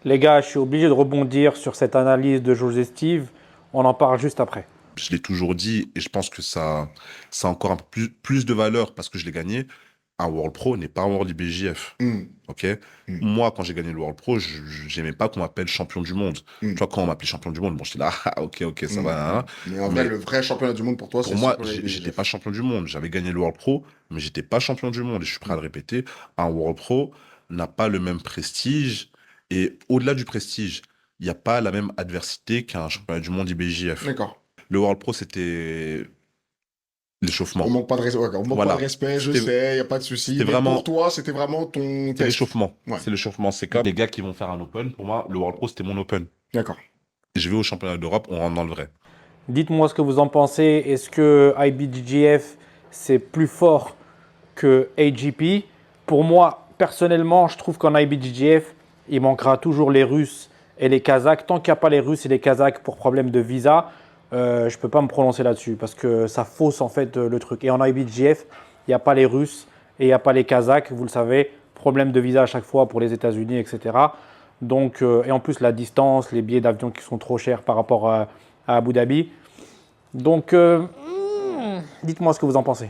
Les gars, je suis obligé de rebondir sur cette analyse de José Steve. On en parle juste après. Je l'ai toujours dit et je pense que ça a encore un peu plus de valeur parce que je l'ai gagné. Un World Pro n'est pas un World IBJF. Hmm, Ok? hmm, Moi, quand j'ai gagné le World Pro, j'aimais pas qu'on m'appelle champion du monde. Tu hmm, vois, quand on m'appelait champion du monde, bon, j'étais là, ah, ok, ok, ça hmm, va, hmm. hein. Mais en vrai, Mais le vrai championnat du monde pour toi, c'est pour le moi, championnat j'étais pas IBJJF. champion du monde. J'avais gagné le World Pro, mais j'étais pas champion du monde. Et je suis prêt à Hmm, le répéter. Un World Pro n'a pas le même prestige. Et au-delà du prestige, il n'y a pas la même adversité qu'un championnat du monde IBJF. d'accord. Le World Pro, c'était On l'échauffement. manque pas de respect, on manque pas de Voilà. respect, je C'était sais, y a pas de souci. c'était Mais pour vraiment. toi, c'était vraiment ton C'est test. l'échauffement. Ouais, C'est l'échauffement. C'est comme les gars qui vont faire un Open. Pour moi, le World Pro, c'était mon Open. d'accord. Et je vais au championnat d'Europe, on rentre dans le vrai. Dites-moi ce que vous en pensez. Est-ce que IBJJF, c'est plus fort que AGP? Pour moi, personnellement, je trouve qu'en IBJJF, il manquera toujours les Russes et les Kazakhs. Tant qu'il n'y a pas les Russes et les Kazakhs pour problème de visa, je ne peux pas me prononcer là-dessus parce que ça fausse en fait le truc. Et en IBJJF, il n'y a pas les Russes et il n'y a pas les Kazakhs, vous le savez. Problème de visa à chaque fois pour les États-Unis, etc. Donc, et en plus, la distance, les billets d'avion qui sont trop chers par rapport à Abu Dhabi. Donc, dites-moi ce que vous en pensez.